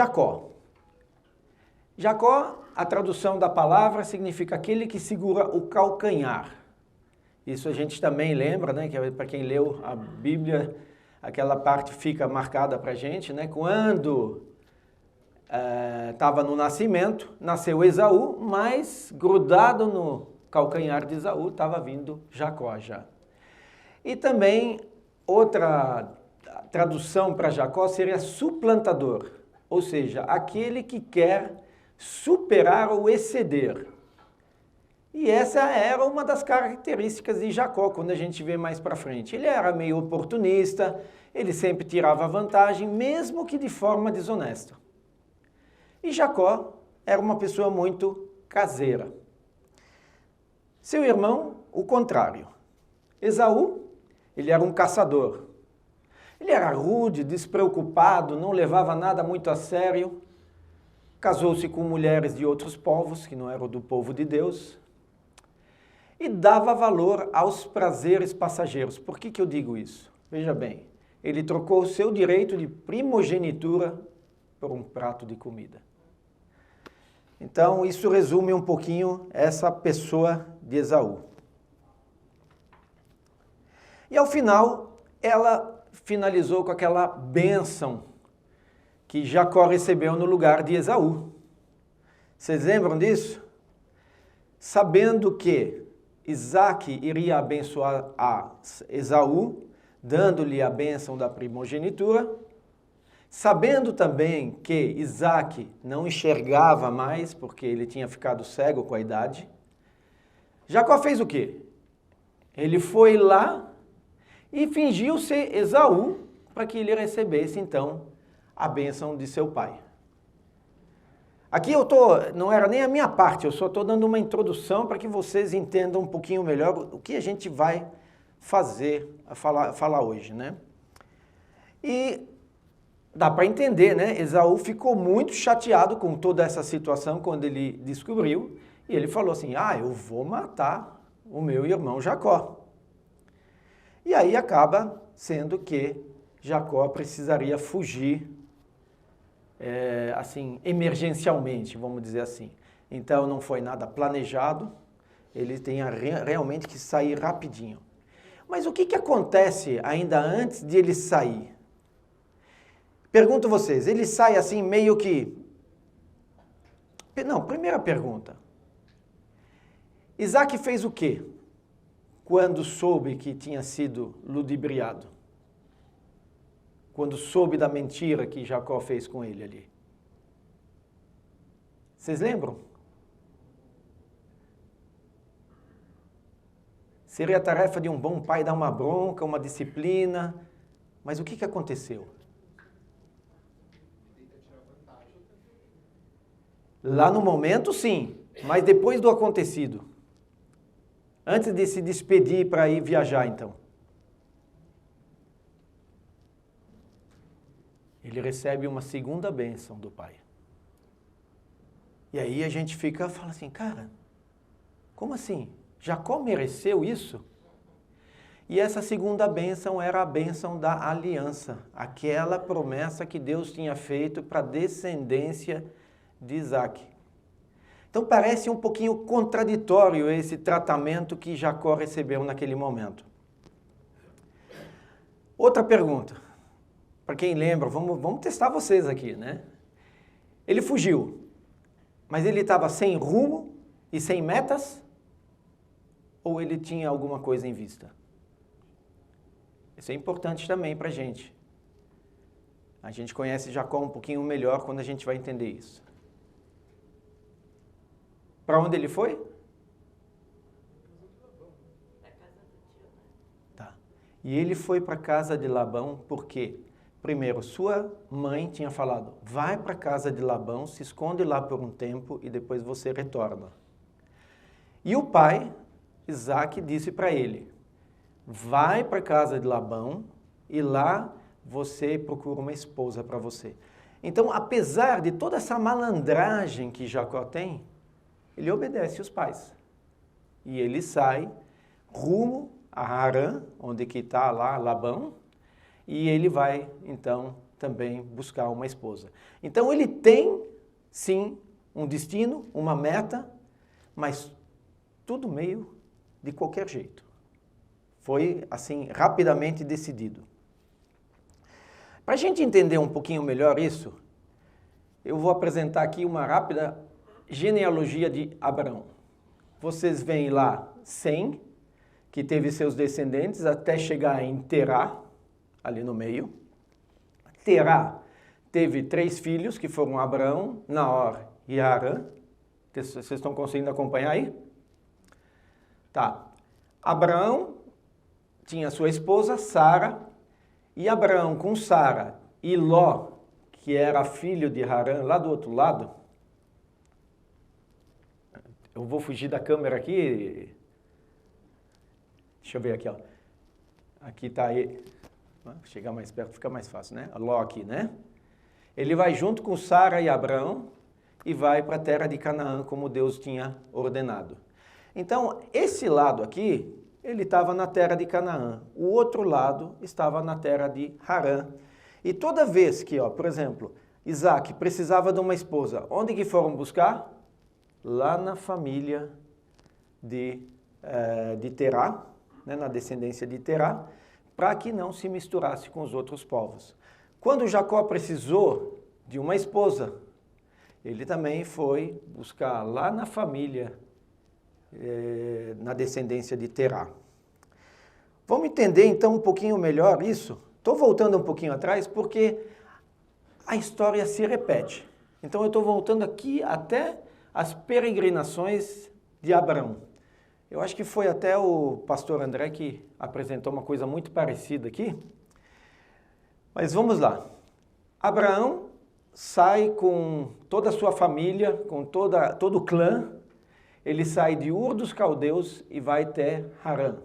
Jacó. Jacó, a tradução da palavra significa aquele que segura o calcanhar. Isso a gente também lembra, né? Que para quem leu a Bíblia, aquela parte fica marcada para a gente, né? Quando estava no nascimento, nasceu Esaú, mas grudado no calcanhar de Esaú estava vindo Jacó já. E também outra tradução para Jacó seria suplantador, ou seja, aquele que quer superar ou exceder. E essa era uma das características de Jacó, quando a gente vê mais para frente. Ele era meio oportunista, ele sempre tirava vantagem, mesmo que de forma desonesta. E Jacó era uma pessoa muito caseira. Seu irmão, o contrário. Esaú, ele era um caçador. Ele era rude, despreocupado, não levava nada muito a sério. Casou-se com mulheres de outros povos, que não eram do povo de Deus. E dava valor aos prazeres passageiros. Por que eu digo isso? Veja bem, ele trocou o seu direito de primogenitura por um prato de comida. Então, isso resume um pouquinho essa pessoa de Esaú. E ao final, ela finalizou com aquela bênção que Jacó recebeu no lugar de Esaú. Vocês lembram disso? Sabendo que Isaac iria abençoar a Esaú, dando-lhe a bênção da primogenitura, sabendo também que Isaac não enxergava mais, porque ele tinha ficado cego com a idade, Jacó fez o quê? Ele foi lá e fingiu ser Esaú para que ele recebesse, então, a bênção de seu pai. Aqui não era nem a minha parte, eu só estou dando uma introdução para que vocês entendam um pouquinho melhor o que a gente vai falar hoje, né? E dá para entender, né? Esaú ficou muito chateado com toda essa situação quando ele descobriu, e ele falou assim, eu vou matar o meu irmão Jacó. E aí acaba sendo que Jacó precisaria fugir, assim, emergencialmente, vamos dizer assim. Então não foi nada planejado, ele tem realmente que sair rapidinho. Mas o que acontece ainda antes de ele sair? Pergunto a vocês, ele sai assim meio que... Não, primeira pergunta. Isaac fez o quê quando soube que tinha sido ludibriado? Quando soube da mentira que Jacó fez com ele ali? Vocês lembram? Seria a tarefa de um bom pai dar uma bronca, uma disciplina, mas o que aconteceu? Lá no momento, sim, mas depois do acontecido. Antes de se despedir para ir viajar, então. Ele recebe uma segunda bênção do pai. E aí a gente fala assim, cara, como assim? Jacó mereceu isso? E essa segunda bênção era a bênção da aliança, aquela promessa que Deus tinha feito para a descendência de Isaac. Então parece um pouquinho contraditório esse tratamento que Jacó recebeu naquele momento. Outra pergunta, para quem lembra, vamos testar vocês aqui, né? Ele fugiu, mas ele estava sem rumo e sem metas? Ou ele tinha alguma coisa em vista? Isso é importante também para a gente. A gente conhece Jacó um pouquinho melhor quando a gente vai entender isso. Para onde ele foi? Para a casa do tio, né? Tá. E ele foi para a casa de Labão porque, primeiro, sua mãe tinha falado, vai para a casa de Labão, se esconde lá por um tempo e depois você retorna. E o pai, Isaac, disse para ele, vai para a casa de Labão e lá você procura uma esposa para você. Então, apesar de toda essa malandragem que Jacó tem, ele obedece os pais. E ele sai rumo a Harã, onde que está lá Labão, e ele vai, então, também buscar uma esposa. Então ele tem, sim, um destino, uma meta, mas tudo meio de qualquer jeito. Foi, assim, rapidamente decidido. Para a gente entender um pouquinho melhor isso, eu vou apresentar aqui uma rápida genealogia de Abraão. Vocês veem lá Sem, que teve seus descendentes até chegar em Terá, ali no meio. Terá teve 3 filhos, que foram Abraão, Naor e Harã. Vocês estão conseguindo acompanhar aí? Tá. Abraão tinha sua esposa, Sara, e Abraão com Sara e Ló, que era filho de Harã, lá do outro lado. Eu vou fugir da câmera aqui. Deixa eu ver aqui, ó. Aqui está aí. Chegar mais perto fica mais fácil, né? Ló aqui, né? Ele vai junto com Sara e Abraão e vai para a terra de Canaã, como Deus tinha ordenado. Então, esse lado aqui, ele estava na terra de Canaã. O outro lado estava na terra de Harã. E toda vez que, ó, por exemplo, Isaac precisava de uma esposa, onde que foram buscar? Lá na família de Terá, né, na descendência de Terá, para que não se misturasse com os outros povos. Quando Jacó precisou de uma esposa, ele também foi buscar lá na família, na descendência de Terá. Vamos entender então um pouquinho melhor isso? Estou voltando um pouquinho atrás porque a história se repete. Então eu estou voltando aqui até as peregrinações de Abraão. Eu acho que foi até o pastor André que apresentou uma coisa muito parecida aqui. Mas vamos lá. Abraão sai com toda a sua família, com todo o clã. Ele sai de Ur dos Caldeus e vai até Harã.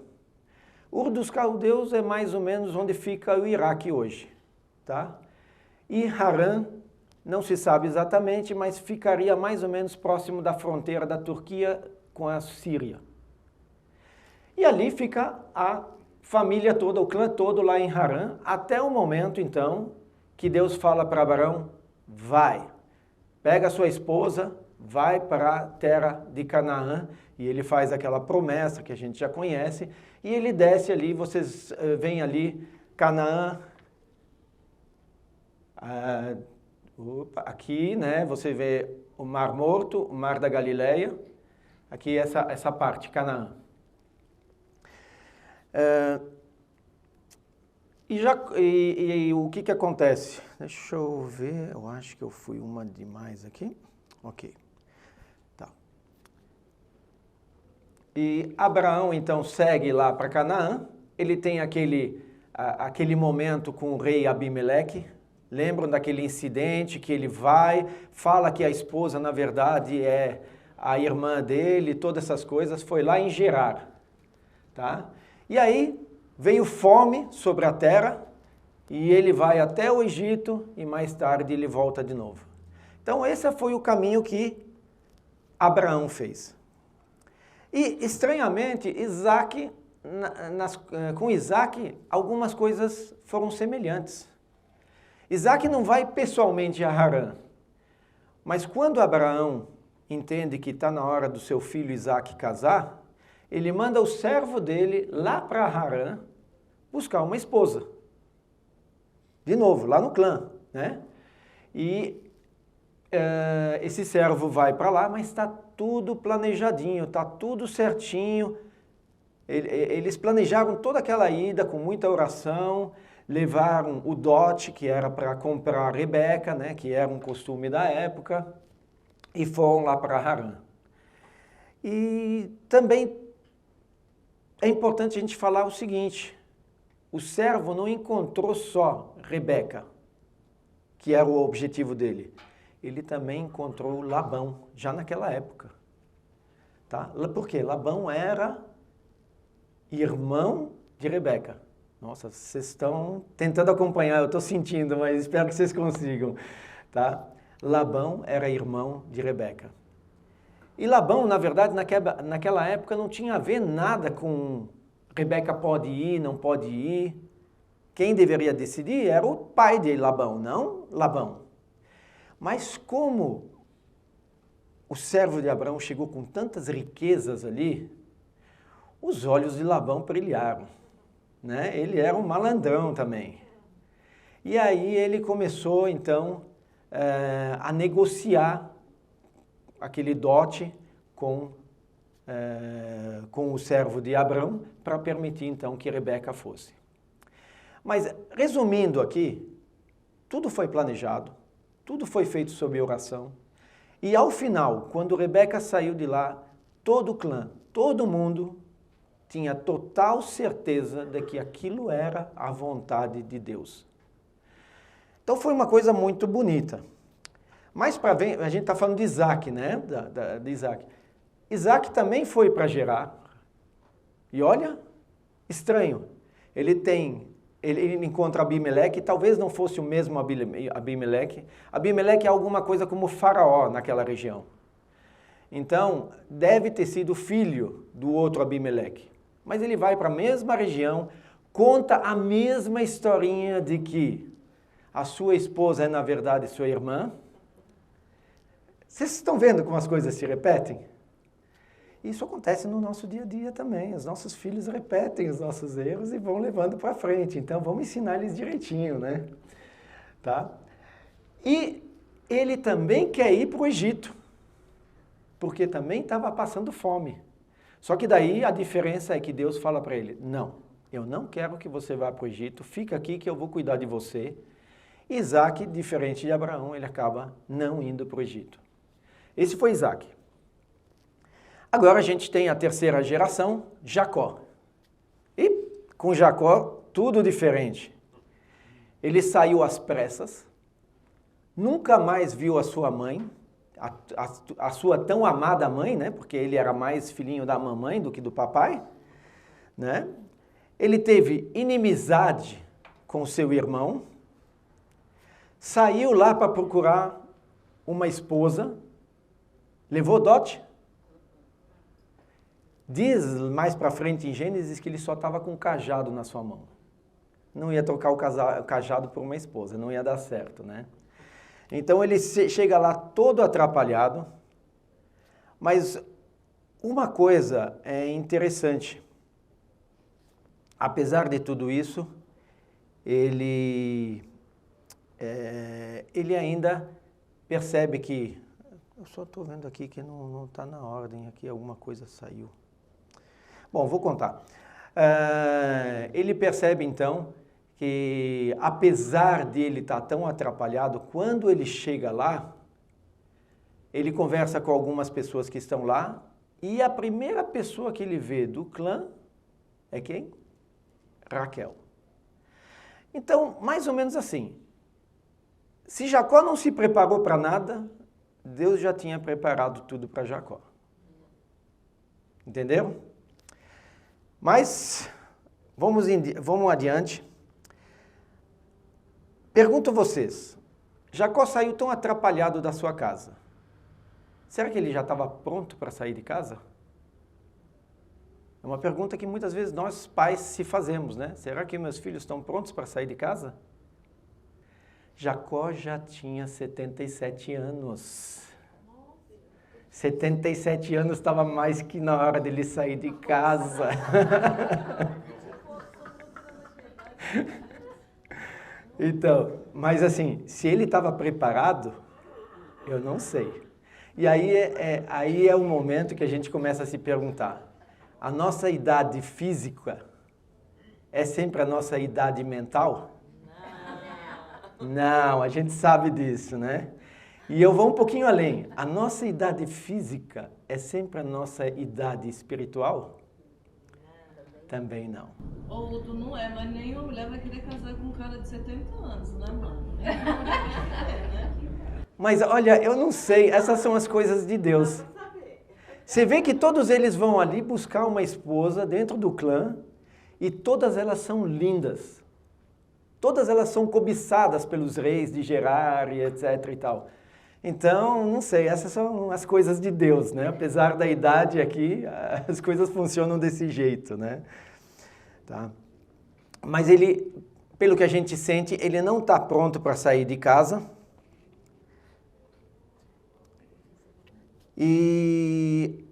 Ur dos Caldeus é mais ou menos onde fica o Iraque hoje, tá? E Harã, não se sabe exatamente, mas ficaria mais ou menos próximo da fronteira da Turquia com a Síria. E ali fica a família toda, o clã todo lá em Harã, até o momento, então, que Deus fala para Abraão, vai, pega a sua esposa, vai para a terra de Canaã, e ele faz aquela promessa que a gente já conhece, e ele desce ali, vocês veem ali, Canaã, aqui, né, você vê o Mar Morto, o Mar da Galileia, aqui essa parte, Canaã. E o que acontece? Deixa eu ver, eu acho que eu fui uma demais aqui. Ok, tá. E Abraão, então, segue lá para Canaã. Ele tem aquele momento com o rei Abimeleque. Lembram daquele incidente que ele vai, fala que a esposa, na verdade, é a irmã dele, todas essas coisas. Foi lá em Gerar, tá? E aí veio fome sobre a terra e ele vai até o Egito e mais tarde ele volta de novo. Então esse foi o caminho que Abraão fez. E estranhamente, com Isaac algumas coisas foram semelhantes. Isaac não vai pessoalmente a Harã, mas quando Abraão entende que está na hora do seu filho Isaac casar, ele manda o servo dele lá para Harã buscar uma esposa. De novo, lá no clã, né? E esse servo vai para lá, mas está tudo planejadinho, está tudo certinho. Eles planejaram toda aquela ida com muita oração, levaram o dote, que era para comprar Rebeca, né? Que era um costume da época, e foram lá para Harã. E também é importante a gente falar o seguinte, o servo não encontrou só Rebeca, que era o objetivo dele. Ele também encontrou Labão, já naquela época. Tá? Por quê? Labão era irmão de Rebeca. Nossa, vocês estão tentando acompanhar, eu estou sentindo, mas espero que vocês consigam. Tá? Labão era irmão de Rebeca. E Labão, na verdade, naquela época não tinha a ver nada com Rebeca pode ir, não pode ir. Quem deveria decidir era o pai de Labão, não Labão. Mas como o servo de Abraão chegou com tantas riquezas ali, os olhos de Labão brilharam, né? Ele era um malandrão também. E aí ele começou, então, a negociar aquele dote com o servo de Abraão para permitir, então, que Rebeca fosse. Mas, resumindo aqui, tudo foi planejado, tudo foi feito sob oração. E ao final, quando Rebeca saiu de lá, todo o clã, todo mundo tinha total certeza de que aquilo era a vontade de Deus. Então foi uma coisa muito bonita. Mais para frente, a gente está falando de Isaac, né? De Isaac. Isaac também foi para Gerar. E olha, estranho. Ele encontra Abimeleque, talvez não fosse o mesmo Abimeleque. Abimeleque é alguma coisa como Faraó naquela região. Então, deve ter sido filho do outro Abimeleque. Mas ele vai para a mesma região, conta a mesma historinha de que a sua esposa é, na verdade, sua irmã. Vocês estão vendo como as coisas se repetem? Isso acontece no nosso dia a dia também. Os nossos filhos repetem os nossos erros e vão levando para frente. Então, vamos ensinar eles direitinho, né? Tá? E ele também quer ir para o Egito, porque também estava passando fome. Só que daí a diferença é que Deus fala para ele, não, eu não quero que você vá para o Egito, fica aqui que eu vou cuidar de você. Isaac, diferente de Abraão, ele acaba não indo para o Egito. Esse foi Isaac. Agora a gente tem a terceira geração, Jacó. E com Jacó, tudo diferente. Ele saiu às pressas, nunca mais viu a sua mãe, a sua tão amada mãe, né? Porque ele era mais filhinho da mamãe do que do papai, né? Ele teve inimizade com seu irmão, saiu lá para procurar uma esposa, levou dote. Diz mais para frente em Gênesis que ele só estava com um cajado na sua mão. Não ia trocar o cajado por uma esposa, não ia dar certo, né? Então ele chega lá todo atrapalhado, mas uma coisa é interessante. Apesar de tudo isso, ele ainda percebe que... Eu só estou vendo aqui que não está na ordem, aqui alguma coisa saiu. Bom, vou contar. Ele percebe então que apesar de ele estar tão atrapalhado, quando ele chega lá, ele conversa com algumas pessoas que estão lá, e a primeira pessoa que ele vê do clã é quem? Raquel. Então, mais ou menos assim, se Jacó não se preparou para nada, Deus já tinha preparado tudo para Jacó. Entenderam? Mas, vamos adiante. Pergunto a vocês, Jacó saiu tão atrapalhado da sua casa. Será que ele já estava pronto para sair de casa? É uma pergunta que muitas vezes nós pais se fazemos, né? Será que meus filhos estão prontos para sair de casa? Jacó já tinha 77 anos. 77 anos estava mais que na hora dele sair de casa. Então, mas assim, se ele estava preparado, eu não sei. E aí é o momento que a gente começa a se perguntar, a nossa idade física é sempre a nossa idade mental? Não, a gente sabe disso, né? E eu vou um pouquinho além. A nossa idade física é sempre a nossa idade espiritual? Também não. Ou tu não é, mas nenhuma mulher vai querer casar com um cara de 70 anos, né, mano? Mas olha, eu não sei, essas são as coisas de Deus. Você vê que todos eles vão ali buscar uma esposa dentro do clã e todas elas são lindas. Todas elas são cobiçadas pelos reis de Gerar e etc e tal. Então, não sei, essas são as coisas de Deus, né? Apesar da idade aqui, as coisas funcionam desse jeito, né? Tá? Mas ele pelo que a gente sente, ele não está pronto para sair de casa. E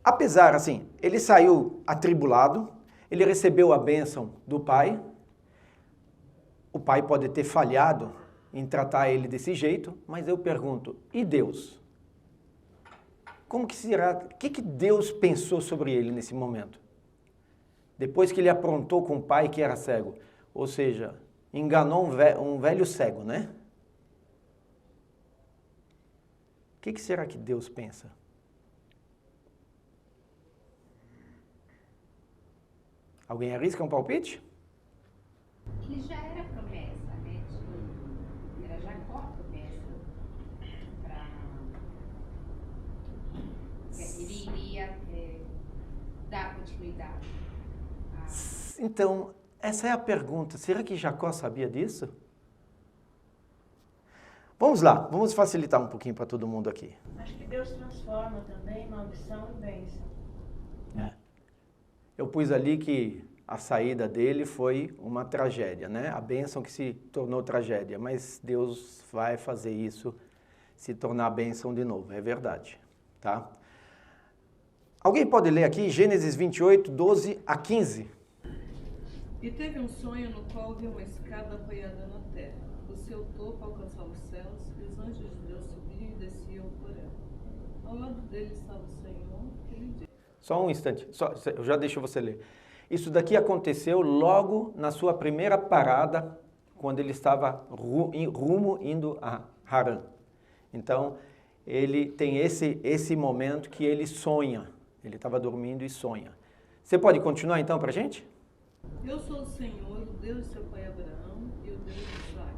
apesar, assim, ele saiu atribulado, ele recebeu a bênção do pai. O pai pode ter falhado em tratar ele desse jeito, mas eu pergunto, e Deus? Como que será? O que Deus pensou sobre ele nesse momento? Depois que ele aprontou com o pai que era cego, ou seja, enganou um velho cego, né? O que será que Deus pensa? Alguém arrisca um palpite? Que já era promessa, né? Era Jacó a promessa para ele iria dar continuidade. Então, essa é a pergunta. Será que Jacó sabia disso? Vamos lá, vamos facilitar um pouquinho para todo mundo aqui. Acho que Deus transforma também maldição em bênção. Eu pus ali que a saída dele foi uma tragédia, né? A bênção que se tornou tragédia, mas Deus vai fazer isso se tornar bênção de novo, é verdade, tá? Alguém pode ler aqui Gênesis 28, 12 a 15? E teve um sonho no qual viu uma escada apoiada na terra. O seu topo alcançava os céus e os anjos de Deus subiam e desciam por ela. Ao lado dele estava o Senhor, que lhe disse. Só um instante, eu já deixo você ler. Isso daqui aconteceu logo na sua primeira parada, quando ele estava rumo indo a Harã. Então, ele tem esse momento que ele sonha. Ele estava dormindo e sonha. Você pode continuar então para a gente? Eu sou o Senhor, o Deus de seu pai Abraão e o Deus de Isaac.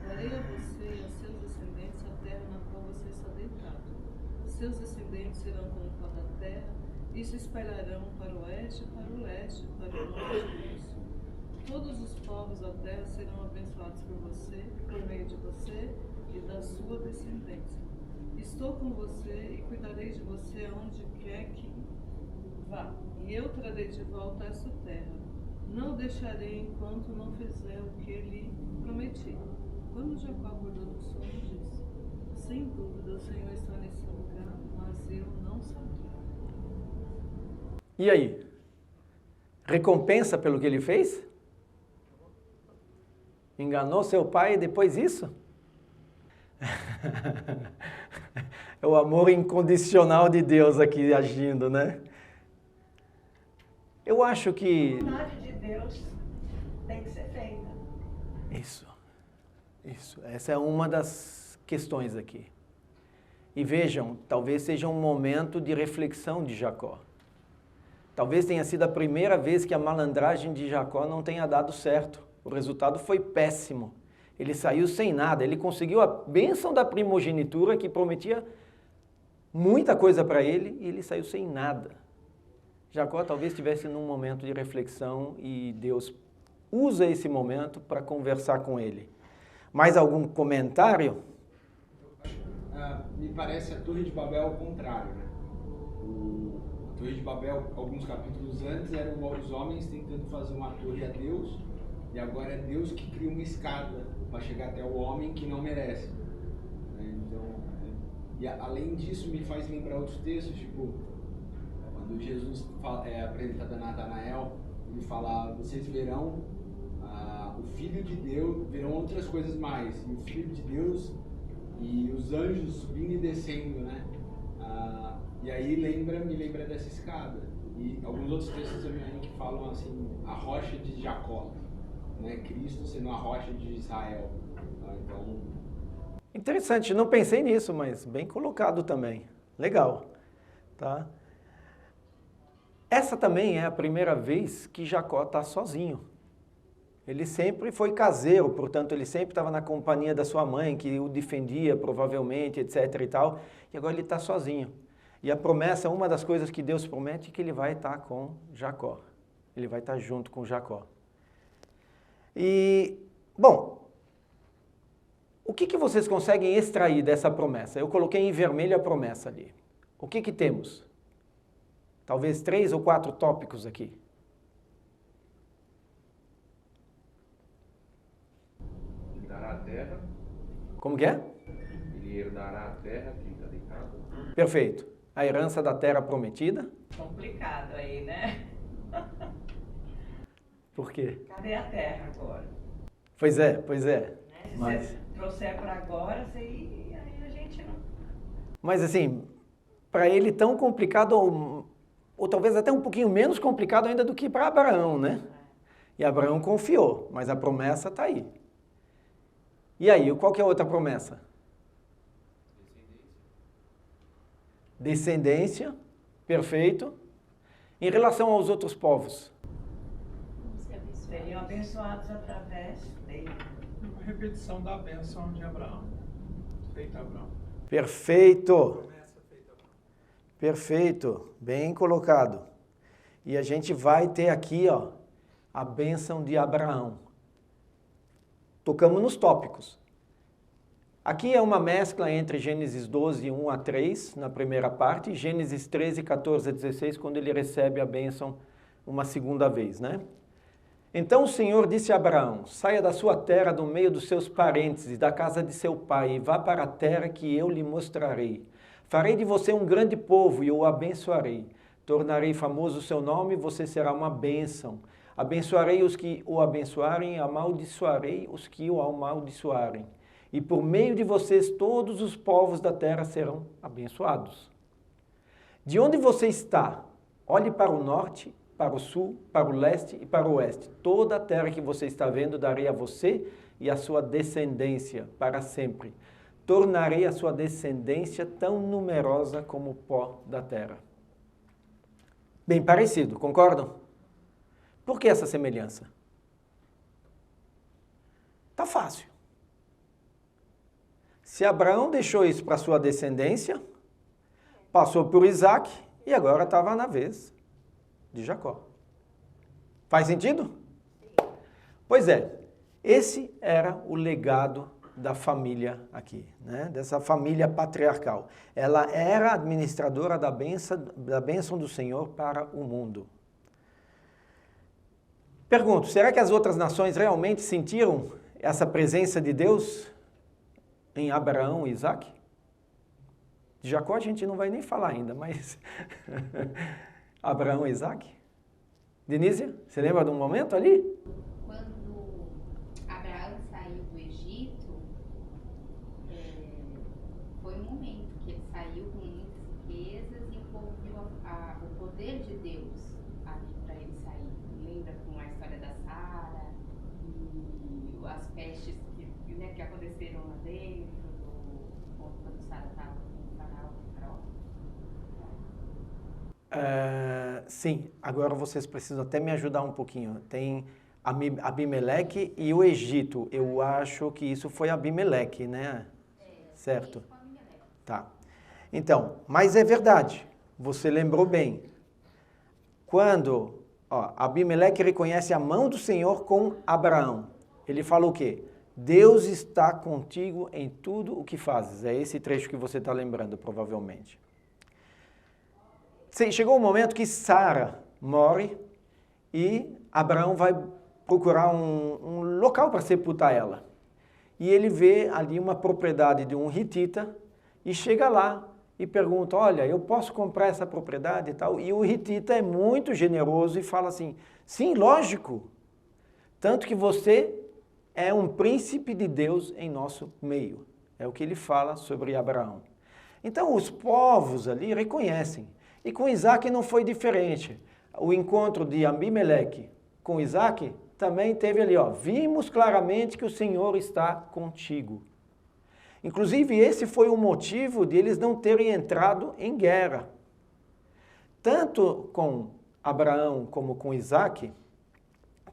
Darei a você e a seus descendentes a terra na qual você está deitado. Os seus descendentes serão como o pó da terra e se espalharão para o oeste, para o leste, para o norte e para o sul. Todos os povos da terra serão abençoados por você, por meio de você e da sua descendência. Estou com você e cuidarei de você aonde quer que vá, e eu trarei de volta essa terra. Não o deixarei enquanto não fizer o que lhe prometi. Quando Jacó acordou do sono, disse: sem dúvida o Senhor está nesse lugar, mas eu não sabia. E aí? Recompensa pelo que ele fez? Enganou seu pai e depois isso? É o amor incondicional de Deus aqui agindo, né? Eu acho que... A vontade de Deus tem que ser feita. Isso. Essa é uma das questões aqui. E vejam, talvez seja um momento de reflexão de Jacó. Talvez tenha sido a primeira vez que a malandragem de Jacó não tenha dado certo. O resultado foi péssimo. Ele saiu sem nada. Ele conseguiu a bênção da primogenitura que prometia muita coisa para ele e ele saiu sem nada. Jacó talvez estivesse num momento de reflexão e Deus usa esse momento para conversar com ele. Mais algum comentário? Me parece a Torre de Babel ao contrário, né? A Torre de Babel, alguns capítulos antes, eram os homens tentando fazer uma torre a Deus, e agora é Deus que cria uma escada para chegar até o homem que não merece. Então, e além disso, me faz lembrar outros textos, tipo, quando Jesus é apresentado a Natanael, ele fala: vocês verão o Filho de Deus, verão outras coisas mais, e o Filho de Deus e os anjos subindo e descendo, né? E aí me lembra dessa escada. E alguns outros textos também que falam assim, a rocha de Jacó, né? Cristo sendo a rocha de Israel. Então... Interessante, não pensei nisso, mas bem colocado também. Legal, tá? Essa também é a primeira vez que Jacó está sozinho. Ele sempre foi caseiro, portanto, ele sempre estava na companhia da sua mãe, que o defendia, provavelmente, etc. e tal. E agora ele está sozinho. E a promessa, uma das coisas que Deus promete é que ele vai estar com Jacó. Ele vai estar junto com Jacó. E, bom, o que vocês conseguem extrair dessa promessa? Eu coloquei em vermelho a promessa ali. O que temos? Talvez 3 ou 4 tópicos aqui. Como que é? Ele herdará a terra que está deitado. Perfeito. A herança da terra prometida. Complicado aí, né? Por quê? Cadê a terra agora? Pois é, pois é. Né? Se Mas, você trouxer para agora, aí a gente não... mas assim, para ele tão complicado, ou talvez até um pouquinho menos complicado ainda do que para Abraão, né? E Abraão confiou, mas a promessa está aí. E aí, qual que é a outra promessa? Descendência, perfeito. Em relação aos outros povos? Seriam abençoados através dele. Uma repetição da bênção de Abraão, feita a Abraão. Perfeito, Promessa feita a Abraão. perfeito, bem colocado. E a gente vai ter aqui, ó, a bênção de Abraão. Tocamos nos tópicos. Aqui é uma mescla entre Gênesis 12, 1 a 3, na primeira parte, e Gênesis 13, 14 a 16, quando ele recebe a bênção uma segunda vez, né? Então o Senhor disse a Abraão, saia da sua terra, do meio dos seus parentes e da casa de seu pai, e vá para a terra que eu lhe mostrarei. Farei de você um grande povo e o abençoarei. Tornarei famoso o seu nome e você será uma bênção. Abençoarei os que o abençoarem e amaldiçoarei os que o amaldiçoarem. E por meio de vocês todos os povos da terra serão abençoados. De onde você está, olhe para o norte, para o sul, para o leste e para o oeste. Toda a terra que você está vendo darei a você e a sua descendência para sempre. Tornarei a sua descendência tão numerosa como o pó da terra. Bem parecido, concordam? Por que essa semelhança? Tá fácil. Se Abraão deixou isso para sua descendência, passou por Isaac e agora estava na vez de Jacó. Faz sentido? Pois é, esse era o legado da família aqui, né? Dessa família patriarcal. Ela era administradora da bênção do Senhor para o mundo. Pergunto, será que as outras nações realmente sentiram essa presença de Deus em Abraão e Isaac? De Jacó a gente não vai nem falar ainda, mas Abraão e Isaac? Denise, você lembra de um momento ali? Quando Abraão saiu do Egito, foi um momento que ele saiu com muitas riquezas e o povo viu o poder de Deus ali para ele sair. Lembra com a história da Sara e as pestes que aconteceram lá dentro, quando Sara estava com o faraó. Sim, agora vocês precisam até me ajudar um pouquinho. Tem Abimeleque e o Egito. Eu acho que isso foi Abimeleque, né? Certo. Tá. Então, mas é verdade. Você lembrou bem. Quando Abimeleque reconhece a mão do Senhor com Abraão, ele fala o quê? Deus está contigo em tudo o que fazes. É esse trecho que você está lembrando, provavelmente. Chegou o momento que Sara morre e Abraão vai procurar um local para sepultar ela. E ele vê ali uma propriedade de um hitita e chega lá e pergunta, olha, eu posso comprar essa propriedade e tal? E o hitita é muito generoso e fala assim, sim, lógico, tanto que você é um príncipe de Deus em nosso meio. É o que ele fala sobre Abraão. Então os povos ali reconhecem. E com Isaac não foi diferente. O encontro de Abimeleque com Isaac também teve ali, vimos claramente que o Senhor está contigo. Inclusive, esse foi o motivo de eles não terem entrado em guerra. Tanto com Abraão como com Isaac,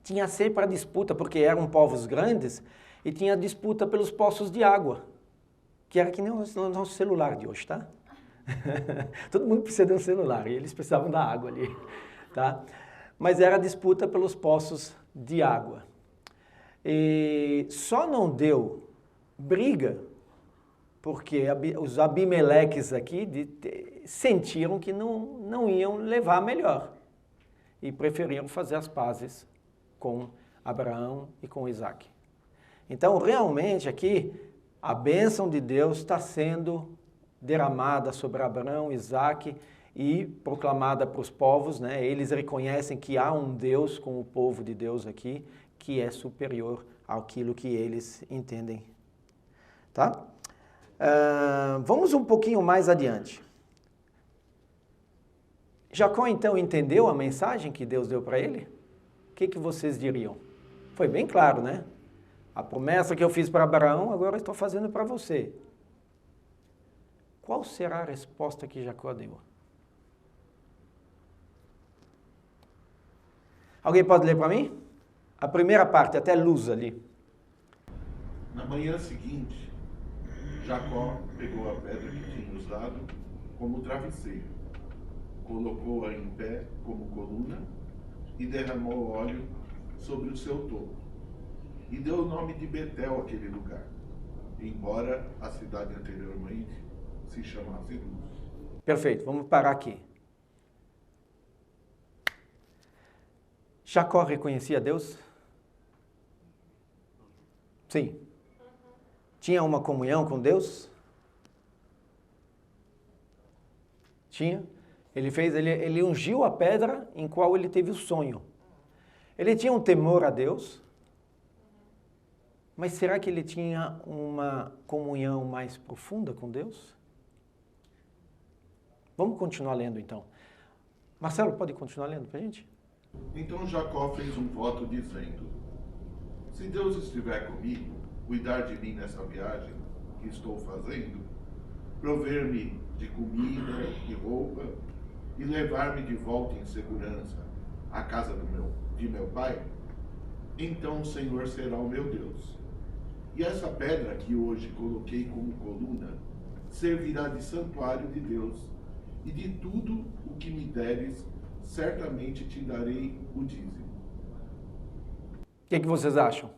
tinha sempre a disputa, porque eram povos grandes, e tinha disputa pelos poços de água, que era que nem o nosso celular de hoje, tá? Todo mundo precisa de um celular, e eles precisavam da água ali, tá? Mas era a disputa pelos poços de água. E só não deu briga, porque os Abimeleques aqui sentiram que não iam levar melhor, e preferiram fazer as pazes com Abraão e com Isaac. Então, realmente, aqui, A bênção de Deus está sendo derramada sobre Abraão, Isaque e proclamada para os povos, né? Eles reconhecem que há um Deus com o povo de Deus aqui, que é superior àquilo que eles entendem. Tá? Vamos um pouquinho mais adiante. Jacó então entendeu a mensagem que Deus deu para ele? O que vocês diriam? Foi bem claro, né? A promessa que eu fiz para Abraão, agora eu estou fazendo para você. Qual será a resposta que Jacó deu? Alguém pode ler para mim? A primeira parte, até luz ali. Na manhã seguinte, Jacó pegou a pedra que tinha usado como travesseiro, colocou-a em pé como coluna e derramou óleo sobre o seu topo. E deu o nome de Betel àquele lugar, embora a cidade anteriormente se chamasse Luz. Perfeito, vamos parar aqui. Jacó reconhecia Deus? Sim. Tinha uma comunhão com Deus? Tinha. Ele ungiu a pedra em qual ele teve o sonho. Ele tinha um temor a Deus, mas será que ele tinha uma comunhão mais profunda com Deus? Vamos continuar lendo então. Marcelo, pode continuar lendo para a gente? Então Jacó fez um voto dizendo: se Deus estiver comigo, cuidar de mim nessa viagem que estou fazendo, prover-me de comida e roupa e levar-me de volta em segurança à casa de meu pai, então o Senhor será o meu Deus. E essa pedra que hoje coloquei como coluna servirá de santuário de Deus, e de tudo o que me deres, certamente te darei o dízimo. O que vocês acham?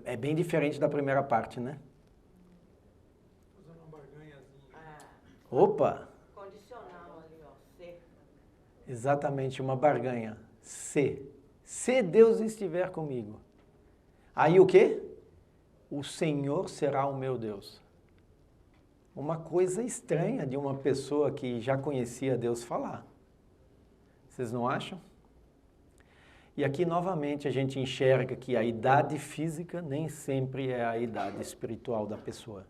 É bem diferente da primeira parte, né? Usando uma barganhazinha. Opa! Condicional ali, ó. C. Exatamente, uma barganha. Se Deus estiver comigo. Aí o quê? O Senhor será o meu Deus. Uma coisa estranha de uma pessoa que já conhecia Deus falar. Vocês não acham? E aqui novamente a gente enxerga que a idade física nem sempre é a idade espiritual da pessoa.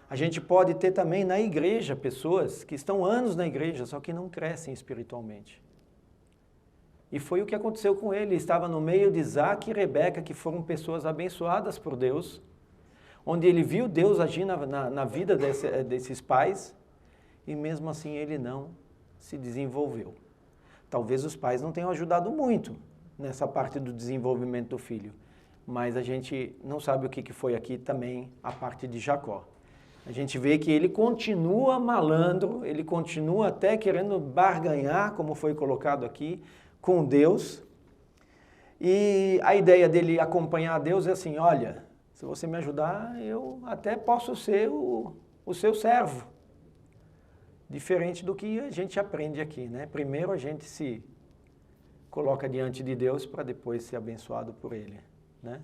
A gente pode ter também na igreja pessoas que estão anos na igreja, só que não crescem espiritualmente. E foi o que aconteceu com ele. Ele estava no meio de Isaac e Rebeca, que foram pessoas abençoadas por Deus, onde ele viu Deus agir na vida desses pais, e mesmo assim ele não se desenvolveu. Talvez os pais não tenham ajudado muito nessa parte do desenvolvimento do filho, mas a gente não sabe o que foi aqui também a parte de Jacó. A gente vê que ele continua malandro, ele continua até querendo barganhar, como foi colocado aqui, com Deus. E a ideia dele acompanhar Deus é assim: olha, se você me ajudar, eu até posso ser o seu servo. Diferente do que a gente aprende aqui, né? Primeiro a gente se coloca diante de Deus para depois ser abençoado por Ele, né?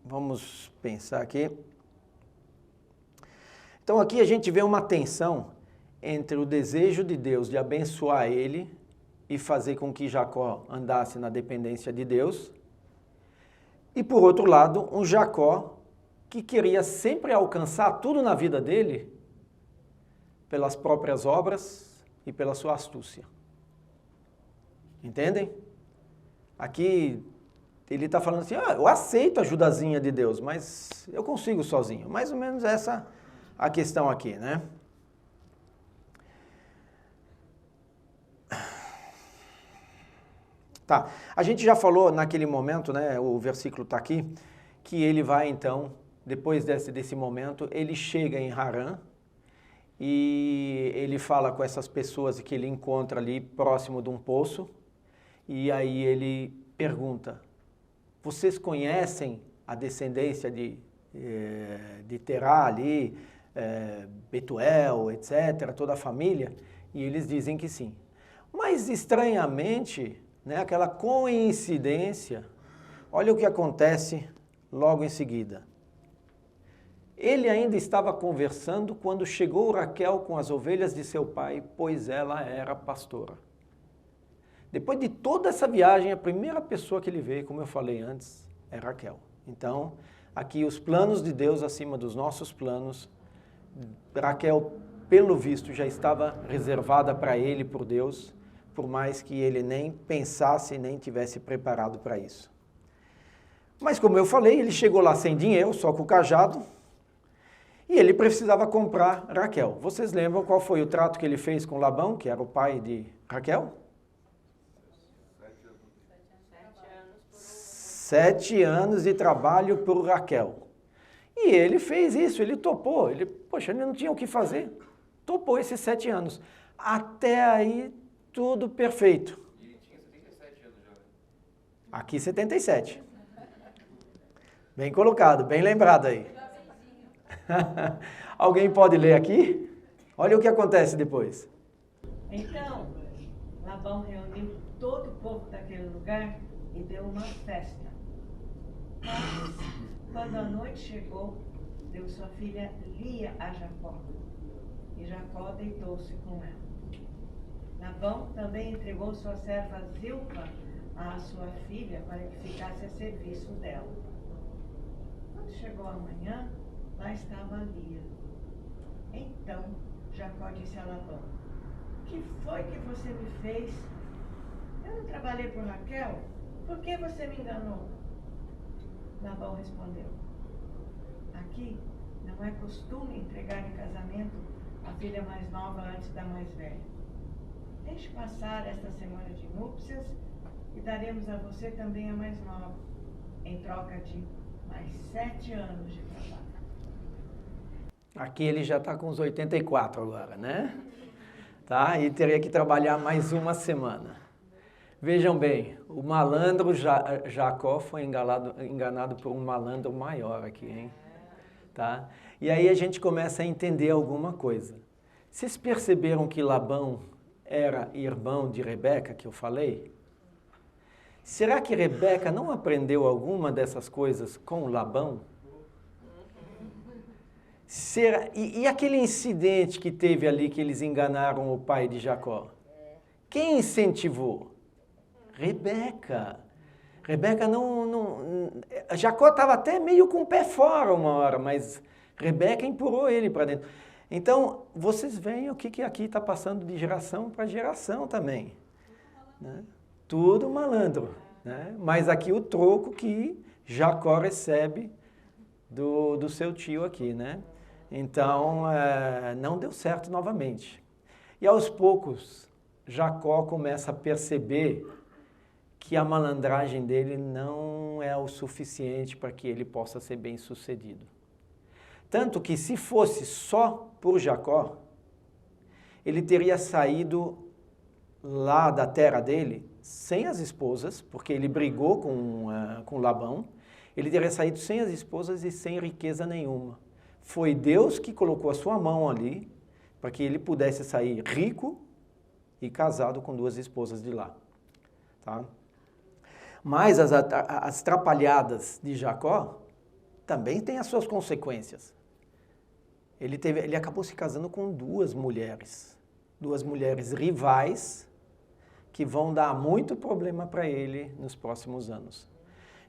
Vamos pensar aqui. Então aqui a gente vê uma tensão entre o desejo de Deus de abençoar ele e fazer com que Jacó andasse na dependência de Deus, e por outro lado, um Jacó que queria sempre alcançar tudo na vida dele pelas próprias obras e pela sua astúcia. Entendem? Aqui ele está falando assim: eu aceito a ajudazinha de Deus, mas eu consigo sozinho. Mais ou menos essa a questão aqui, né? Tá, a gente já falou naquele momento, né, o versículo está aqui, que ele vai então, depois desse momento, ele chega em Harã e ele fala com essas pessoas que ele encontra ali próximo de um poço, e aí ele pergunta: vocês conhecem a descendência de Terá ali, Betuel, etc., toda a família? E eles dizem que sim. Mas estranhamente, né, aquela coincidência olha o que acontece logo em seguida. Ele ainda estava conversando quando chegou Raquel com as ovelhas de seu pai, pois ela era pastora. Depois de toda essa viagem, a primeira pessoa que ele vê, como eu falei antes, é Raquel. Então, aqui os planos de Deus acima dos nossos planos. Raquel, pelo visto, já estava reservada para ele por Deus, por mais que ele nem pensasse, nem tivesse preparado para isso. Mas como eu falei, ele chegou lá sem dinheiro, só com o cajado, e ele precisava comprar Raquel. Vocês lembram qual foi o trato que ele fez com Labão, que era o pai de Raquel? 7 anos de trabalho por Raquel. E ele fez isso, ele topou. Ele não tinha o que fazer. Topou esses 7 anos. Até aí, tudo perfeito. E ele tinha 77 anos já, né? Aqui 77. Bem colocado, bem lembrado aí. Alguém pode ler aqui? Olha o que acontece depois. Então, Labão reuniu todo o povo daquele lugar e deu uma festa. Mas, quando a noite chegou, deu sua filha Lia a Jacó. E Jacó deitou-se com ela. Labão também entregou sua serva Zilpa à sua filha para que ficasse a serviço dela. Quando chegou a manhã, lá estava Lia. Então Jacó disse a Labão: que foi que você me fez? Eu não trabalhei por Raquel? Por que você me enganou? Labão respondeu: aqui não é costume entregar em casamento a filha mais nova antes da mais velha. Deixe passar esta semana de núpcias e daremos a você também a mais nova, em troca de mais 7 anos de trabalho. Aqui ele já está com uns 84 agora, né? Tá? E teria que trabalhar mais uma semana. Vejam bem, o malandro Jacó foi enganado por um malandro maior aqui, hein? Tá? E aí a gente começa a entender alguma coisa. Vocês perceberam que Labão era irmão de Rebeca, que eu falei? Será que Rebeca não aprendeu alguma dessas coisas com Labão? E aquele incidente que teve ali, que eles enganaram o pai de Jacó? Quem incentivou? Rebeca. Rebeca Jacó estava até meio com o pé fora uma hora, mas Rebeca empurrou ele para dentro. Então, vocês veem o que aqui está passando de geração para geração também. Né? Tudo malandro. Né? Mas aqui o troco que Jacó recebe do seu tio aqui, né? Então, não deu certo novamente. E aos poucos, Jacó começa a perceber que a malandragem dele não é o suficiente para que ele possa ser bem sucedido. Tanto que se fosse só por Jacó, ele teria saído lá da terra dele sem as esposas, porque ele brigou com Labão, ele teria saído sem as esposas e sem riqueza nenhuma. Foi Deus que colocou a sua mão ali para que ele pudesse sair rico e casado com 2 esposas de lá. Tá? Mas as trapalhadas de Jacó também têm as suas consequências. Ele acabou se casando com 2 mulheres rivais que vão dar muito problema para ele nos próximos anos.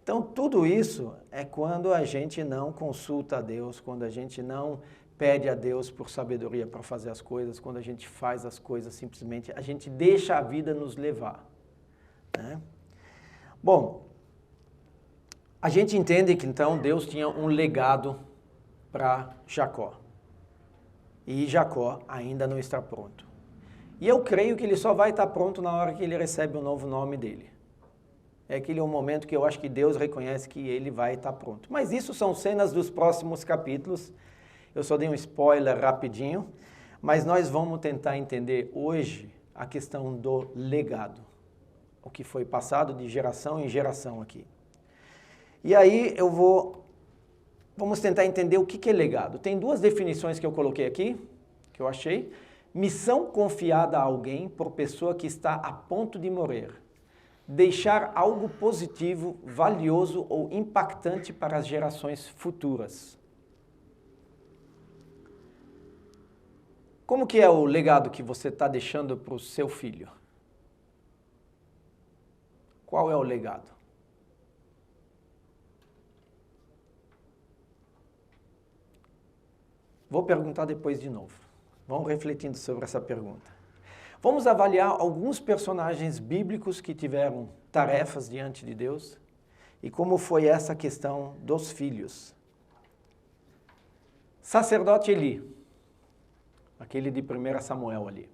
Então, tudo isso é quando a gente não consulta a Deus, quando a gente não pede a Deus por sabedoria para fazer as coisas, quando a gente faz as coisas simplesmente, a gente deixa a vida nos levar. Né? Bom, a gente entende que então Deus tinha um legado para Jacó. E Jacó ainda não está pronto. E eu creio que ele só vai estar pronto na hora que ele recebe o novo nome dele. É aquele momento que eu acho que Deus reconhece que ele vai estar pronto. Mas isso são cenas dos próximos capítulos. Eu só dei um spoiler rapidinho. Mas nós vamos tentar entender hoje a questão do legado. O que foi passado de geração em geração aqui. E aí vamos tentar entender o que é legado. Tem 2 definições que eu coloquei aqui, que eu achei. Missão confiada a alguém por pessoa que está a ponto de morrer. deixar algo positivo, valioso ou impactante para as gerações futuras. Como que é o legado que você está deixando para o seu filho? Qual é o legado? Vou perguntar depois de novo. Vamos refletindo sobre essa pergunta. Vamos avaliar alguns personagens bíblicos que tiveram tarefas diante de Deus e como foi essa questão dos filhos. Sacerdote Eli, aquele de 1 Samuel ali.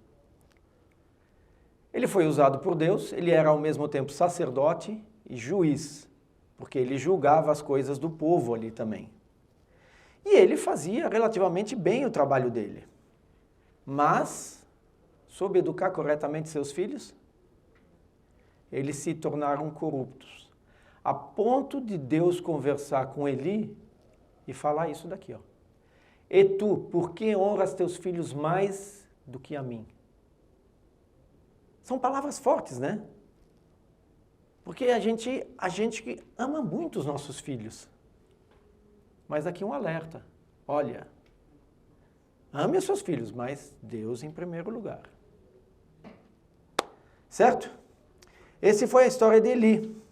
Ele foi usado por Deus, ele era ao mesmo tempo sacerdote e juiz, porque ele julgava as coisas do povo ali também. E ele fazia relativamente bem o trabalho dele. Mas, soube educar corretamente seus filhos? Eles se tornaram corruptos, a ponto de Deus conversar com Eli e falar isso daqui, ó. E tu, por que honras teus filhos mais do que a mim? São palavras fortes, né? Porque a gente ama muito os nossos filhos. Mas aqui um alerta. Olha, ame os seus filhos, mas Deus em primeiro lugar. Certo? Essa foi a história de Eli.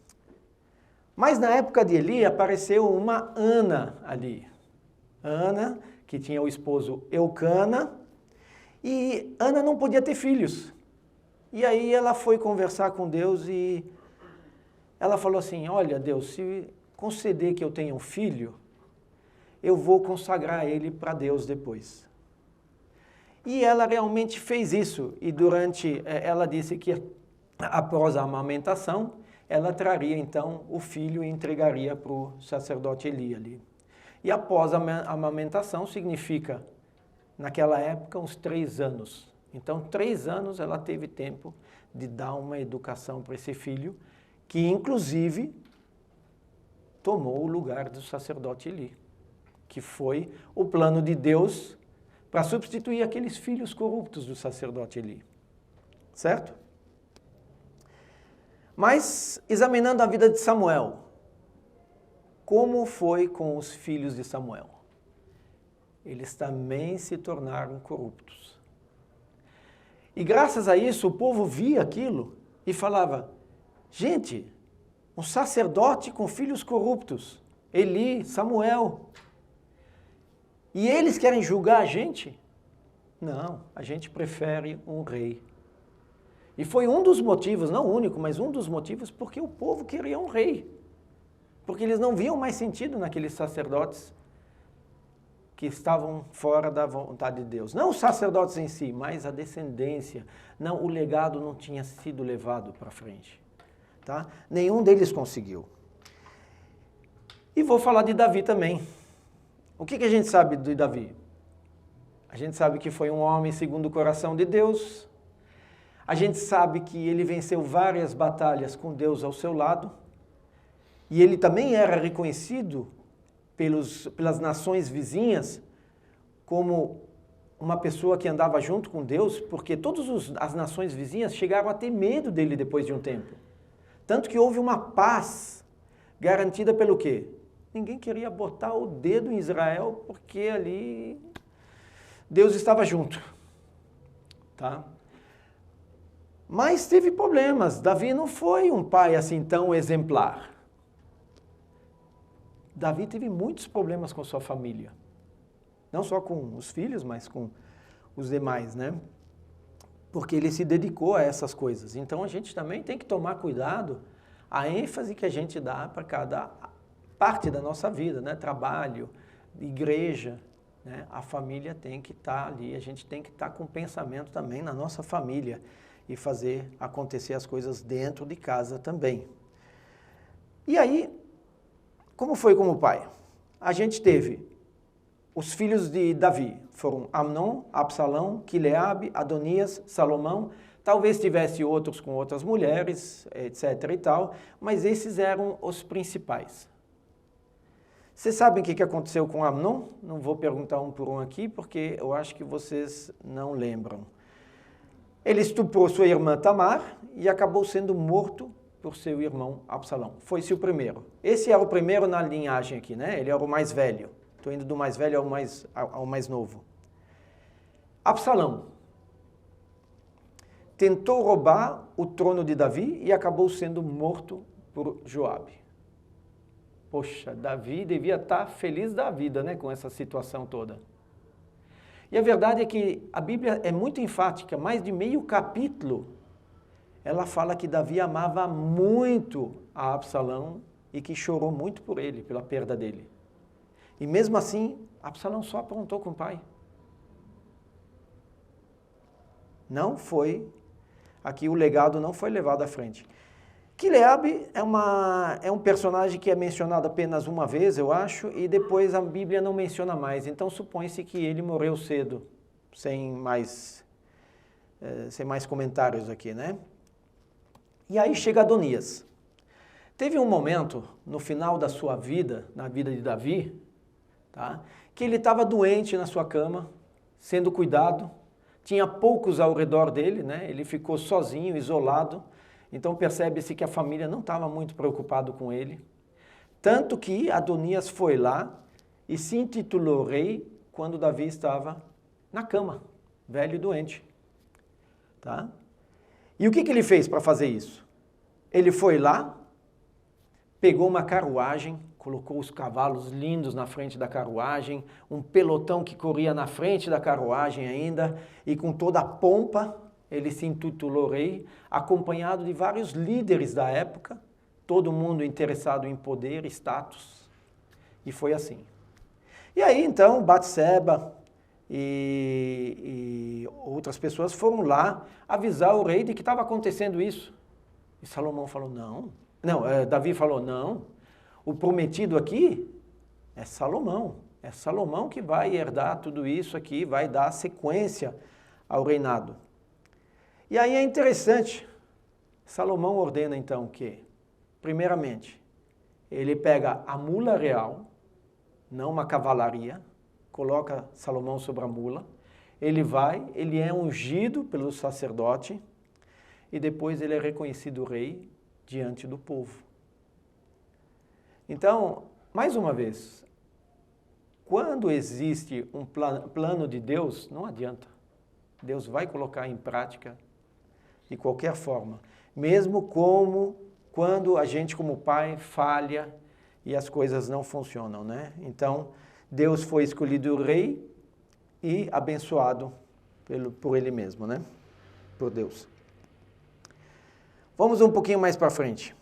Mas na época de Eli apareceu uma Ana ali. Ana, que tinha o esposo Eucana, e Ana não podia ter filhos. E aí ela foi conversar com Deus e ela falou assim, olha Deus, se conceder que eu tenha um filho, eu vou consagrar ele para Deus depois. E ela realmente fez isso, e ela disse que após a amamentação, ela traria então o filho e entregaria para o sacerdote Eli ali. E após a amamentação significa, naquela época, uns 3 anos. Então, 3 anos ela teve tempo de dar uma educação para esse filho, que inclusive tomou o lugar do sacerdote Eli, que foi o plano de Deus para substituir aqueles filhos corruptos do sacerdote Eli. Certo? Mas, examinando a vida de Samuel, como foi com os filhos de Samuel? Eles também se tornaram corruptos. E graças a isso, o povo via aquilo e falava, gente, um sacerdote com filhos corruptos, Eli, Samuel, e eles querem julgar a gente? Não, a gente prefere um rei. E foi um dos motivos, não o único, mas um dos motivos porque o povo queria um rei. Porque eles não viam mais sentido naqueles sacerdotes que estavam fora da vontade de Deus. Não os sacerdotes em si, mas a descendência. Não, o legado não tinha sido levado para frente. Tá? Nenhum deles conseguiu. E vou falar de Davi também. O que a gente sabe de Davi? A gente sabe que foi um homem segundo o coração de Deus. A gente sabe que ele venceu várias batalhas com Deus ao seu lado. E ele também era reconhecido pelas nações vizinhas como uma pessoa que andava junto com Deus, porque todas as nações vizinhas chegaram a ter medo dele depois de um tempo. Tanto que houve uma paz garantida pelo quê? Ninguém queria botar o dedo em Israel, porque ali Deus estava junto. Tá? Mas teve problemas. Davi não foi um pai assim tão exemplar. Davi teve muitos problemas com sua família. Não só com os filhos, mas com os demais, né? Porque ele se dedicou a essas coisas. Então a gente também tem que tomar cuidado a ênfase que a gente dá para cada parte da nossa vida, né? Trabalho, igreja, né? A família tem que estar ali, a gente tem que estar com pensamento também na nossa família e fazer acontecer as coisas dentro de casa também. E aí, como foi como pai? A gente teve os filhos de Davi, foram Amnon, Absalão, Quileabe, Adonias, Salomão, talvez tivesse outros com outras mulheres, etc e tal, mas esses eram os principais. Vocês sabem o que aconteceu com Amnon? Não vou perguntar um por um aqui, porque eu acho que vocês não lembram. Ele estuprou sua irmã Tamar e acabou sendo morto por seu irmão Absalão. Foi-se o primeiro. Esse era o primeiro na linhagem aqui, né? Ele era o mais velho. Estou indo do mais velho ao mais novo. Absalão tentou roubar o trono de Davi e acabou sendo morto por Joabe. Poxa, Davi devia estar feliz da vida, né, com essa situação toda. E a verdade é que a Bíblia é muito enfática, mais de meio capítulo, ela fala que Davi amava muito a Absalão e que chorou muito por ele, pela perda dele. E mesmo assim, Absalão só aprontou com o pai. Não foi, aqui o legado não foi levado à frente. Quileabe é um personagem que é mencionado apenas uma vez, eu acho, e depois a Bíblia não menciona mais. Então supõe-se que ele morreu cedo, sem mais comentários aqui, né? E aí chega Adonias. Teve um momento, no final da sua vida, na vida de Davi, tá? Que ele estava doente na sua cama, sendo cuidado, tinha poucos ao redor dele, né? Ele ficou sozinho, isolado, então percebe-se que a família não estava muito preocupada com ele, tanto que Adonias foi lá e se intitulou rei quando Davi estava na cama, velho e doente. Tá? E o que ele fez para fazer isso? Ele foi lá, pegou uma carruagem, colocou os cavalos lindos na frente da carruagem, um pelotão que corria na frente da carruagem ainda, e com toda a pompa, ele se intitulou rei, acompanhado de vários líderes da época, todo mundo interessado em poder, status, e foi assim. E aí então Batseba e outras pessoas foram lá avisar o rei de que estava acontecendo isso. E Salomão falou, Davi falou, não, o prometido aqui é Salomão que vai herdar tudo isso aqui, vai dar sequência ao reinado. E aí é interessante, Salomão ordena então que, primeiramente, ele pega a mula real, não uma cavalaria, coloca Salomão sobre a mula, ele é ungido pelo sacerdote e depois ele é reconhecido rei diante do povo. Então, mais uma vez, quando existe um plano de Deus, não adianta. Deus vai colocar em prática de qualquer forma, mesmo quando a gente como pai falha e as coisas não funcionam, né? Então, Deus foi escolhido rei e abençoado por ele mesmo, né? Por Deus. Vamos um pouquinho mais para frente.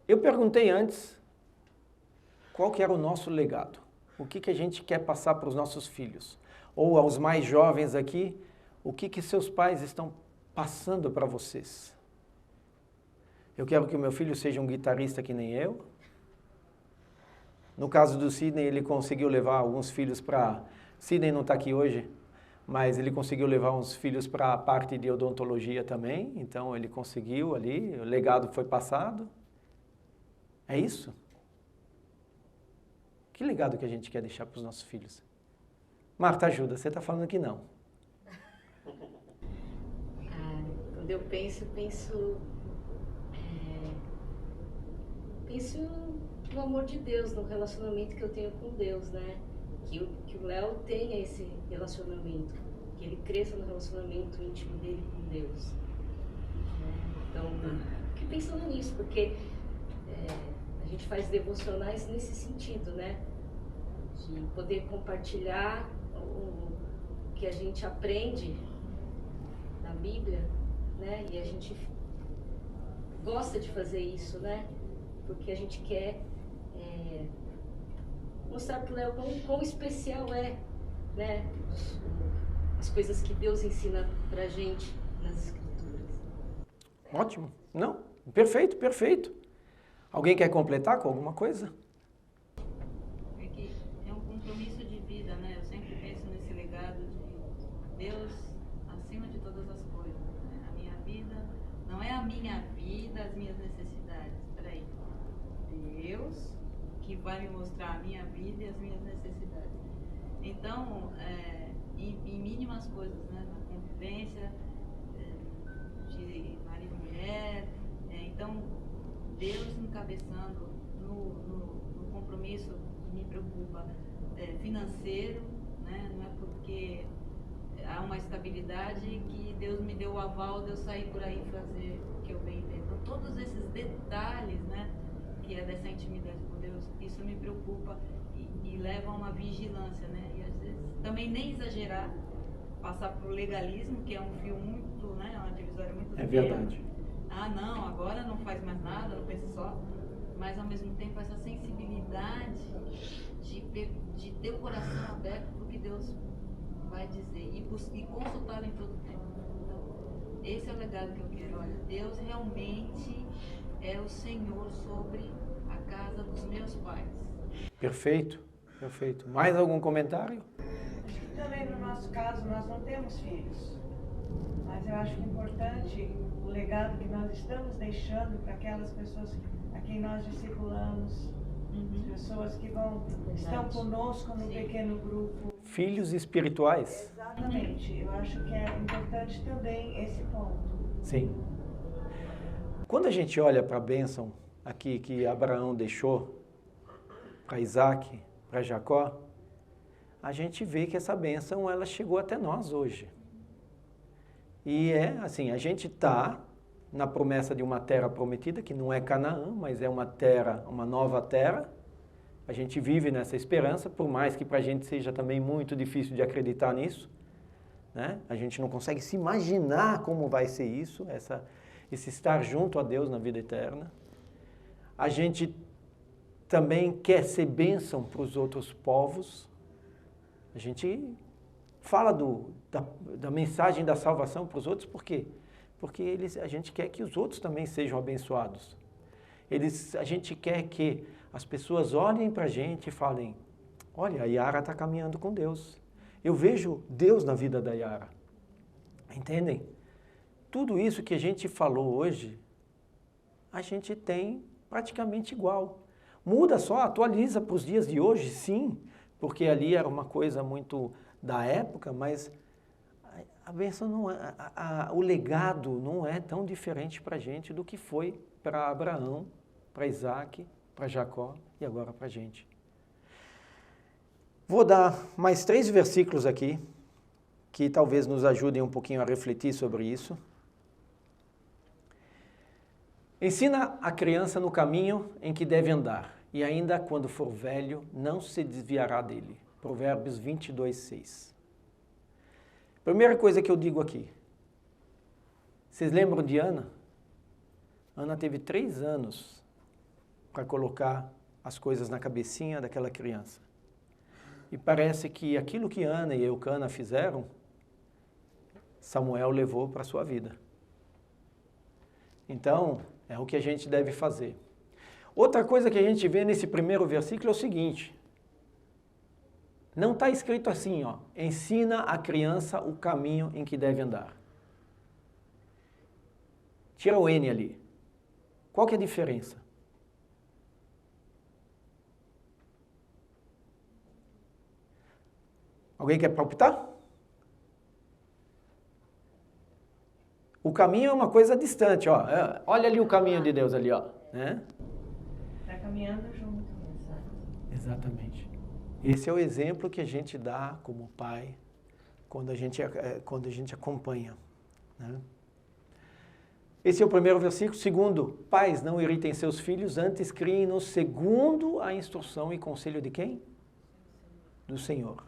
Eu perguntei antes qual que era o nosso legado, o que a gente quer passar para os nossos filhos, ou aos mais jovens aqui, o que seus pais estão passando para vocês. Eu quero que o meu filho seja um guitarrista que nem eu. No caso do Sidney, ele conseguiu levar alguns filhos para... Sidney não está aqui hoje, mas ele conseguiu levar uns filhos para a parte de odontologia também, então ele conseguiu ali, o legado foi passado. É isso? Que legado que a gente quer deixar para os nossos filhos? Marta, ajuda, você está falando que não. Quando eu penso no amor de Deus, no relacionamento que eu tenho com Deus, né? Que o Léo tenha esse relacionamento, que ele cresça no relacionamento íntimo dele com Deus. Então, fiquei pensando nisso, porque a gente faz devocionais nesse sentido, né? De poder compartilhar o que a gente aprende na Bíblia, né? E a gente gosta de fazer isso, né? Porque a gente quer mostrar para o Léo quão especial é, né? As coisas que Deus ensina para a gente nas Escrituras. Ótimo. Não, perfeito, perfeito. Alguém quer completar com alguma coisa? É que é um compromisso de vida, né? Eu sempre penso nesse legado de Deus acima de todas as coisas, né? A minha vida não é a minha vida, as minhas necessidades. Peraí. Deus que vai me mostrar a minha vida e as minhas necessidades. Então, em mínimas coisas, né? Na convivência, de marido e mulher. Então, Deus encabeçando no compromisso que me preocupa financeiro, né? Não é porque há uma estabilidade que Deus me deu o aval de eu sair por aí fazer o que eu bem entendo. Então, todos esses detalhes, né, que é dessa intimidade com Deus, isso me preocupa e leva a uma vigilância, né? E às vezes também nem exagerar, passar para o legalismo, que é um fio muito, né, uma divisória muito É verdade. Ah, não, agora não faz mais nada, não pensa só. Mas ao mesmo tempo essa sensibilidade de ter o coração aberto para o que Deus vai dizer e consultá-lo em todo o tempo. Então, esse é o legado que eu quero. Olha, Deus realmente é o Senhor sobre a casa dos meus pais. Perfeito, perfeito. Mais algum comentário? Acho que também no nosso caso nós não temos filhos, mas eu acho que é importante o legado que nós estamos deixando para aquelas pessoas a quem nós discipulamos, pessoas que estão conosco no pequeno grupo. Filhos espirituais? Exatamente, eu acho que é importante também esse ponto. Sim. Quando a gente olha para a bênção aqui que Abraão deixou para Isaac, para Jacó, a gente vê que essa bênção ela chegou até nós hoje. E é assim, a gente está na promessa de uma terra prometida, que não é Canaã, mas é uma terra, uma nova terra. A gente vive nessa esperança, por mais que para a gente seja também muito difícil de acreditar nisso, né? A gente não consegue se imaginar como vai ser isso, esse estar junto a Deus na vida eterna. A gente também quer ser bênção para os outros povos. A gente fala da mensagem da salvação para os outros, por quê? Porque a gente quer que os outros também sejam abençoados. A gente quer que as pessoas olhem para a gente e falem, olha, a Yara está caminhando com Deus. Eu vejo Deus na vida da Yara. Entendem? Tudo isso que a gente falou hoje, a gente tem praticamente igual. Muda só, atualiza para os dias de hoje, sim, porque ali era uma coisa muito da época, mas a bênção não é, o legado não é tão diferente para a gente do que foi para Abraão, para Isaac, para Jacó e agora para a gente. Vou dar mais 3 versículos aqui, que talvez nos ajudem um pouquinho a refletir sobre isso. Ensina a criança no caminho em que deve andar, e ainda quando for velho, não se desviará dele. Provérbios 22:6. Primeira coisa que eu digo aqui. Vocês lembram de Ana? Ana teve 3 anos para colocar as coisas na cabecinha daquela criança. E parece que aquilo que Ana e Eucana fizeram, Samuel levou para a sua vida. Então, é o que a gente deve fazer. Outra coisa que a gente vê nesse primeiro versículo é o seguinte. Não está escrito assim, ó, ensina a criança o caminho em que deve andar. Tira o N ali. Qual que é a diferença? Alguém quer palpitar? O caminho é uma coisa distante, ó. Olha ali o caminho de Deus ali, ó. Né? Está caminhando junto. Exatamente. Esse é o exemplo que a gente dá como pai quando a gente acompanha. Né? Esse é o primeiro versículo. Segundo, pais, não irritem seus filhos, antes criem-nos segundo a instrução e conselho de quem? Do Senhor.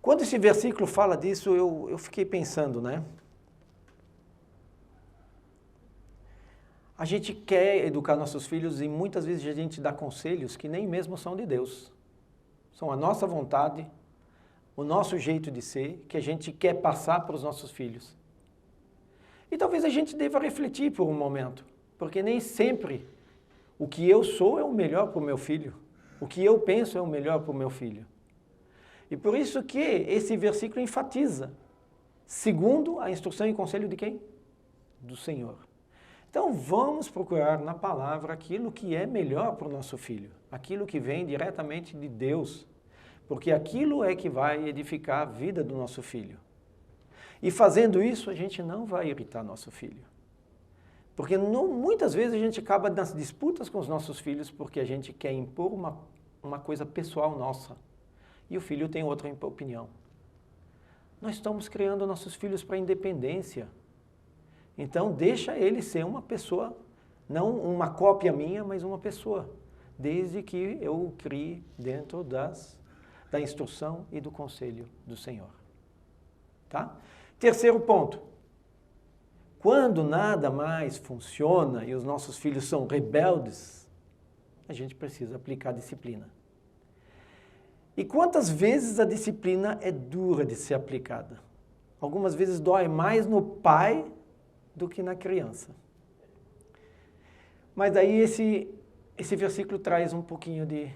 Quando esse versículo fala disso, eu fiquei pensando, né? A gente quer educar nossos filhos e muitas vezes a gente dá conselhos que nem mesmo são de Deus. São a nossa vontade, o nosso jeito de ser, que a gente quer passar para os nossos filhos. E talvez a gente deva refletir por um momento, porque nem sempre o que eu sou é o melhor para o meu filho. O que eu penso é o melhor para o meu filho. E por isso que esse versículo enfatiza, segundo a instrução e conselho de quem? Do Senhor. Então vamos procurar na palavra aquilo que é melhor para o nosso filho, aquilo que vem diretamente de Deus, porque aquilo é que vai edificar a vida do nosso filho. E fazendo isso, a gente não vai irritar nosso filho. Porque muitas vezes a gente acaba nas disputas com os nossos filhos porque a gente quer impor uma coisa pessoal nossa. E o filho tem outra opinião. Nós estamos criando nossos filhos para a independência. Então, deixa ele ser uma pessoa, não uma cópia minha, mas uma pessoa. Desde que eu o crie dentro da instrução e do conselho do Senhor. Tá? Terceiro ponto. Quando nada mais funciona e os nossos filhos são rebeldes, a gente precisa aplicar disciplina. E quantas vezes a disciplina é dura de ser aplicada? Algumas vezes dói mais no pai do que na criança. Mas aí esse versículo traz um pouquinho de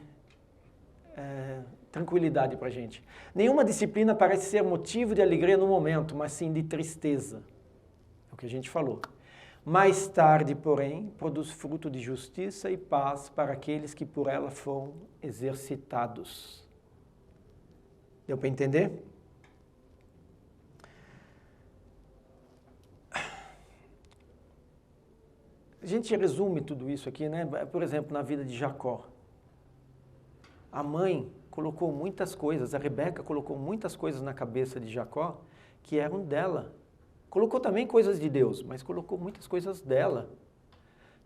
tranquilidade para a gente. Nenhuma disciplina parece ser motivo de alegria no momento, mas sim de tristeza. É o que a gente falou. Mais tarde, porém, produz fruto de justiça e paz para aqueles que por ela foram exercitados. Deu para entender? A gente resume tudo isso aqui, né? Por exemplo, na vida de Jacó. A mãe colocou muitas coisas, a Rebeca colocou muitas coisas na cabeça de Jacó que eram dela. Colocou também coisas de Deus, mas colocou muitas coisas dela.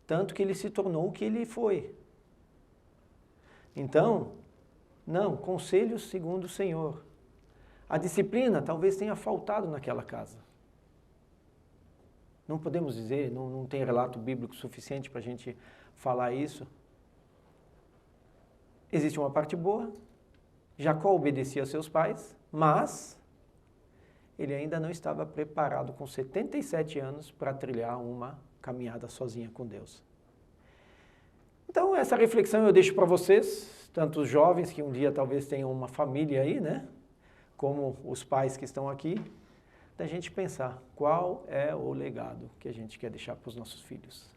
Tanto que ele se tornou o que ele foi. Então, não, conselhos segundo o Senhor. A disciplina talvez tenha faltado naquela casa. Não podemos dizer, não tem relato bíblico suficiente para a gente falar isso. Existe uma parte boa. Jacó obedecia a seus pais, mas ele ainda não estava preparado com 77 anos para trilhar uma caminhada sozinha com Deus. Então, essa reflexão eu deixo para vocês, tanto os jovens que um dia talvez tenham uma família aí, né? Como os pais que estão aqui, da gente pensar qual é o legado que a gente quer deixar para os nossos filhos.